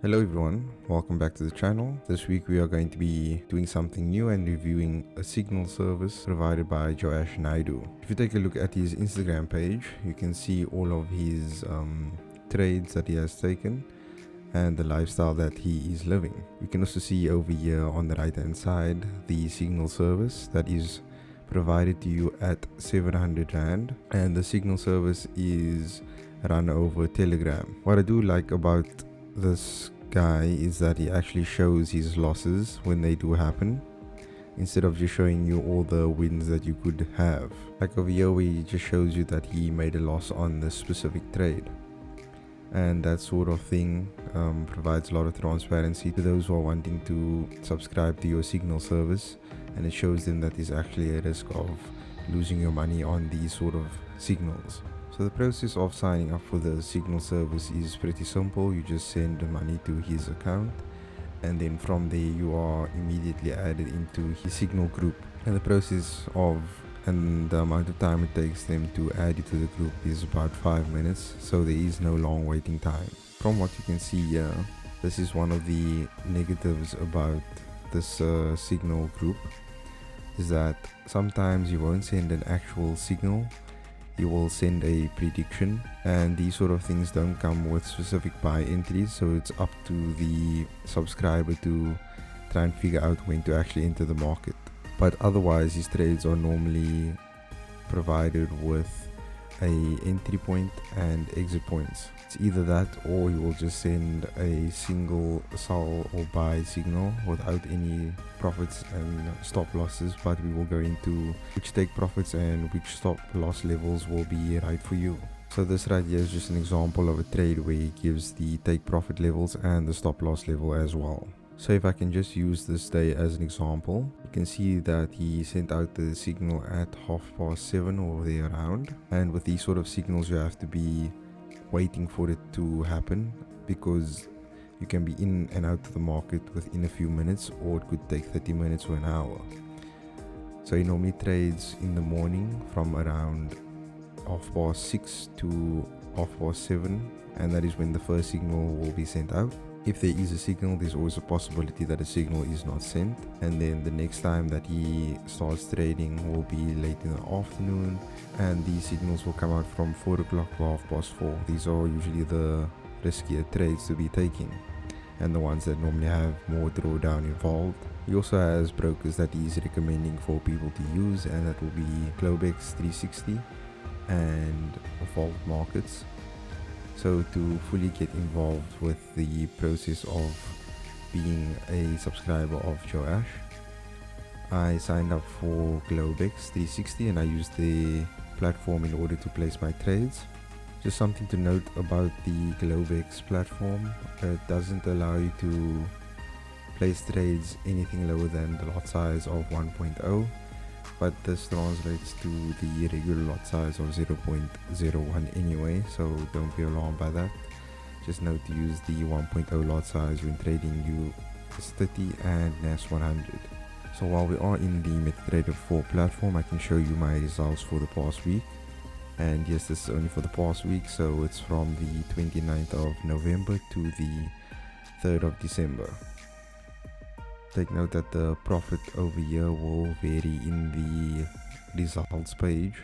Hello everyone, welcome back to the channel. This week we are going to be doing something new and reviewing a signal service provided by Joash Naidoo. If you take a look at his Instagram page, you can see all of his trades that he has taken and the lifestyle that he is living. You can also see over here on the right hand side the signal service that is provided to you at 700 Rand, and the signal service is run over Telegram. What I do like about this guy is that he actually shows his losses when they do happen, instead of just showing you all the wins that you could have. Like over here where he just shows you that he made a loss on this specific trade, and that sort of thing provides a lot of transparency to those who are wanting to subscribe to your signal service, and it shows them that there's actually a risk of losing your money on these sort of signals. So the process of signing up for the signal service is pretty simple. You just send the money to his account, and then from there you are immediately added into his signal group. And the process of and the amount of time it takes them to add you to the group is about 5 minutes, so there is no long waiting time. From what you can see here, this is one of the negatives about this signal group, is that sometimes you won't send an actual signal, you will send a prediction, and these sort of things don't come with specific buy entries, so it's up to the subscriber to try and figure out when to actually enter the market. But otherwise these trades are normally provided with a entry point and exit points. It's either that, or you will just send a single sell or buy signal without any profits and stop losses, but we will go into which take profits and which stop loss levels will be right for you. So this right here is just an example of a trade where he gives the take profit levels and the stop loss level as well. So if I can just use this day as an example, you can see that he sent out the signal at 7:30 or there around, and with these sort of signals you have to be waiting for it to happen, because you can be in and out of the market within a few minutes, or it could take 30 minutes or an hour. So he normally trades in the morning from around 6:30 to 7:30, and that is when the first signal will be sent out. If there is a signal, there's always a possibility that a signal is not sent, and then the next time that he starts trading will be late in the afternoon, and these signals will come out from 4 o'clock to 4:30. These are usually the riskier trades to be taking, and the ones that normally have more drawdown involved. He also has brokers that he's recommending for people to use, and that will be Globex 360 and Vault Markets. So to fully get involved with the process of being a subscriber of Joash, I signed up for Globex 360 and I used the platform in order to place my trades. Just something to note about the Globex platform, it doesn't allow you to place trades anything lower than the lot size of 1.0, but this translates to the regular lot size of 0.01 anyway, so don't be alarmed by that. Just note to use the 1.0 lot size when trading US30 and Nas100. So while we are in the MetaTrader 4 platform, I can show you my results for the past week. And yes, this is only for the past week, so it's from the 29th of November to the 3rd of December. Take note that the profit over here will vary in the results page.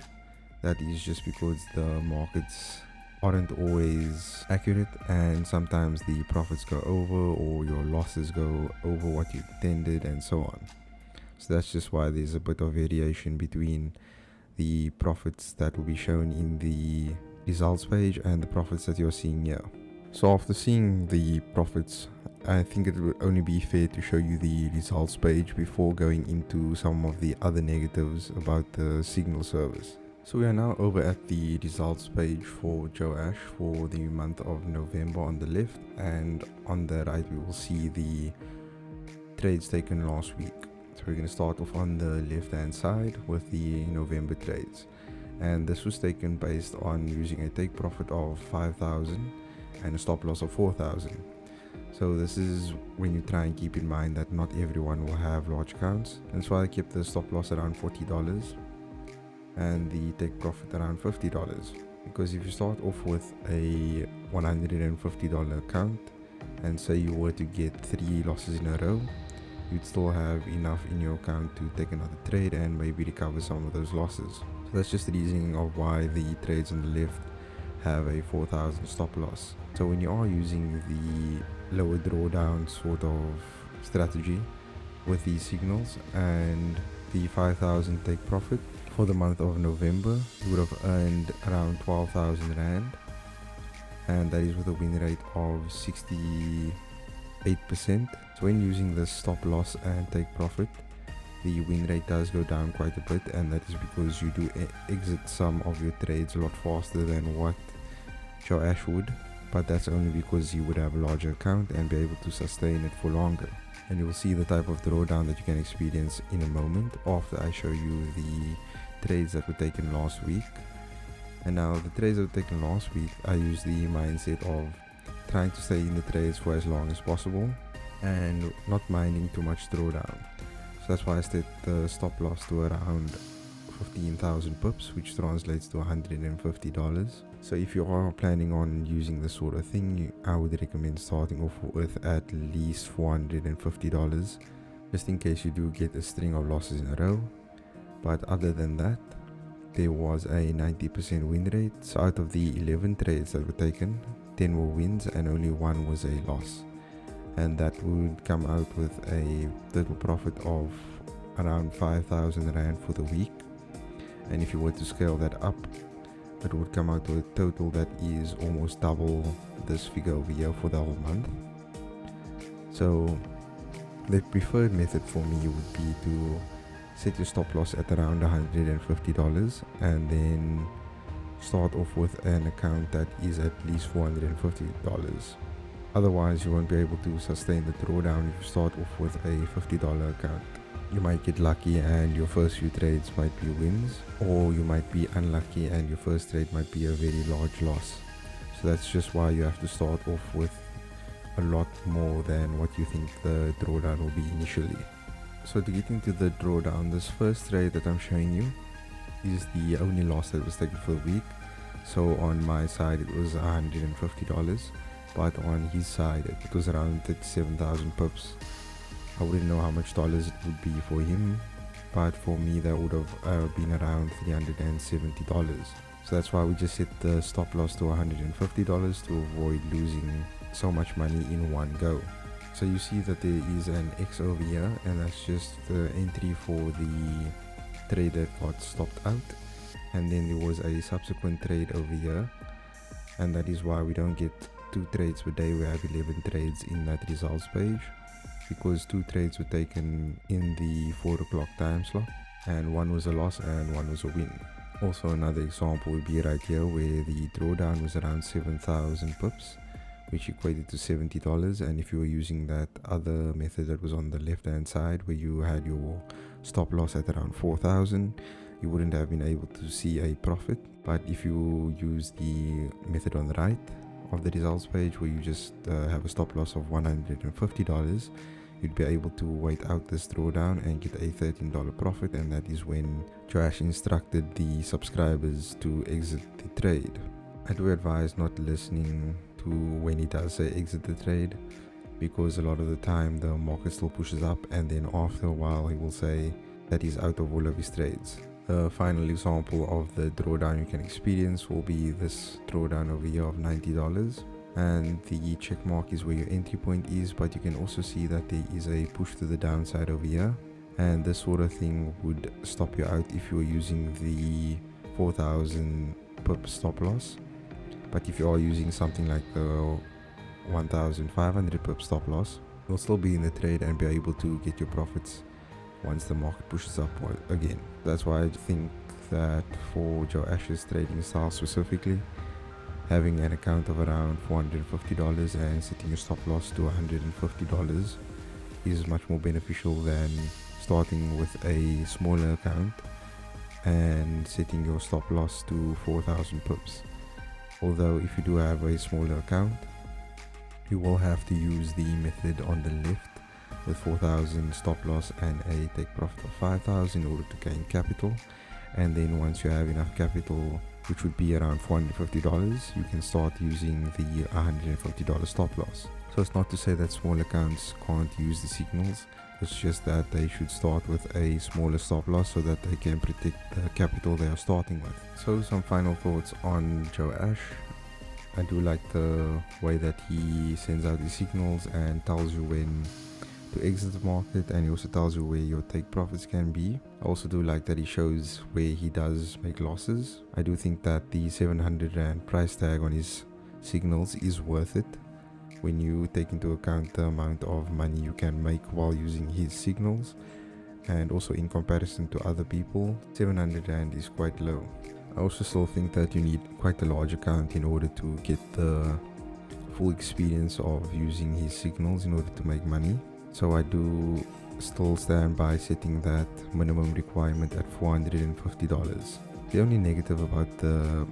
That is just because the markets aren't always accurate, and sometimes the profits go over or your losses go over what you intended, and so on. So that's just why there's a bit of variation between the profits that will be shown in the results page and the profits that you're seeing here. So after seeing the profits, I think it would only be fair to show you the results page before going into some of the other negatives about the signal service. So we are now over at the results page for Joash for the month of November on the left, and on the right we will see the trades taken last week. So we're going to start off on the left hand side with the November trades, and this was taken based on using a take profit of 5,000 and a stop loss of 4,000. So this is when you try and keep in mind that not everyone will have large accounts. That's why I kept the stop loss around $40 and the take profit around $50, because if you start off with a $150 account and say you were to get 3 losses in a row, you'd still have enough in your account to take another trade and maybe recover some of those losses. So that's just the reasoning of why the trades on the left have a 4,000 stop loss. So when you are using the lower drawdown sort of strategy with these signals and the 5,000 take profit for the month of November, you would have earned around 12,000 Rand, and that is with a win rate of 68%. So when using the stop loss and take profit, the win rate does go down quite a bit, and that is because you do exit some of your trades a lot faster than what Joash would, but that's only because you would have a larger account and be able to sustain it for longer. And you'll see the type of drawdown that you can experience in a moment after I show you the trades that were taken last week. And now the trades that were taken last week, I use the mindset of trying to stay in the trades for as long as possible and not minding too much drawdown. So that's why I set the stop loss to around 15,000 pips, which translates to $150. So if you are planning on using this sort of thing, I would recommend starting off with at least $450, just in case you do get a string of losses in a row. But other than that, there was a 90% win rate. So out of the 11 trades that were taken, 10 were wins and only 1 was a loss, and that would come out with a total profit of around 5,000 Rand for the week. And if you were to scale that up, it would come out to a total that is almost double this figure over here for the whole month. So the preferred method for me would be to set your stop loss at around $150 and then start off with an account that is at least $450. Otherwise, you won't be able to sustain the drawdown if you start off with a $50 account. You might get lucky and your first few trades might be wins, or you might be unlucky and your first trade might be a very large loss. So that's just why you have to start off with a lot more than what you think the drawdown will be initially. So to get into the drawdown, this first trade that I'm showing you is the only loss that was taken for the week. So on my side it was $150, but on his side it was around 37,000 pips. I wouldn't know how much dollars it would be for him, but for me that would have been around $370. So that's why we just set the stop loss to $150 to avoid losing so much money in one go. So you see that there is an X over here, and that's just the entry for the trade that got stopped out. And then there was a subsequent trade over here, and that is why we don't get 2 trades per day. We have 11 trades in that results page, because 2 trades were taken in the 4 o'clock time slot, and 1 was a loss and 1 was a win. Also another example would be right here where the drawdown was around 7,000 pips, which equated to $70. And if you were using that other method that was on the left hand side where you had your stop loss at around 4,000, you wouldn't have been able to see a profit. But if you use the method on the right of the results page where you just have a stop loss of $150, you'd be able to wait out this drawdown and get a $13 profit. And that is when Joash instructed the subscribers to exit the trade. I do advise not listening to when he does say exit the trade, because a lot of the time the market still pushes up and then after a while he will say that he's out of all of his trades. The final example of the drawdown you can experience will be this drawdown over here of $90, and the check mark is where your entry point is, but you can also see that there is a push to the downside over here, and this sort of thing would stop you out if you were using the 4,000 pip stop loss. But if you are using something like the 1,500 pip stop loss, you'll still be in the trade and be able to get your profits once the market pushes up again. That's why I think that for Joash's trading style specifically, having an account of around $450 and setting your stop loss to $150 is much more beneficial than starting with a smaller account and setting your stop loss to 4,000 pips. Although if you do have a smaller account, you will have to use the method on the left with 4,000 stop loss and a take profit of 5,000 in order to gain capital. And then once you have enough capital, which would be around $450, you can start using the $150 stop loss. So it's not to say that small accounts can't use the signals, it's just that they should start with a smaller stop loss so that they can protect the capital they are starting with. So some final thoughts on Joash. I do like the way that he sends out the signals and tells you when to exit the market, and he also tells you where your take profits can be. I also do like that he shows where he does make losses. I do think that the 700 Rand price tag on his signals is worth it when you take into account the amount of money you can make while using his signals, and also in comparison to other people, 700 Rand is quite low. I also still think that you need quite a large account in order to get the full experience of using his signals in order to make money. So I do still stand by setting that minimum requirement at $450. The only negative about the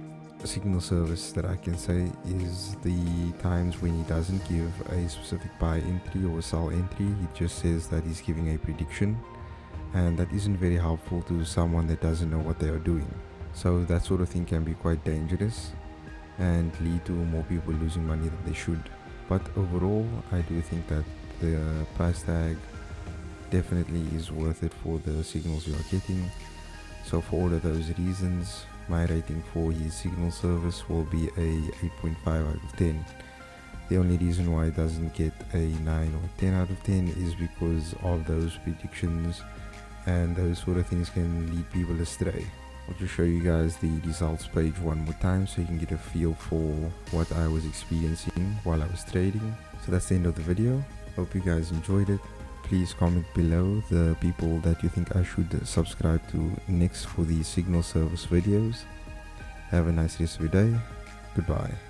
signal service that I can say is the times when he doesn't give a specific buy entry or sell entry. He just says that he's giving a prediction, and that isn't very helpful to someone that doesn't know what they are doing. So that sort of thing can be quite dangerous and lead to more people losing money than they should. But overall, I do think that the price tag definitely is worth it for the signals you are getting. So for all of those reasons, my rating for his signal service will be a 8.5 out of 10. The only reason why it doesn't get a 9 or 10 out of 10 is because of those predictions, and those sort of things can lead people astray. I'll just show you guys the results page one more time so you can get a feel for what I was experiencing while I was trading. So that's the end of the video. Hope you guys enjoyed it. Please comment below the people that you think I should subscribe to next for the signal service videos. Have a nice rest of your day. Goodbye.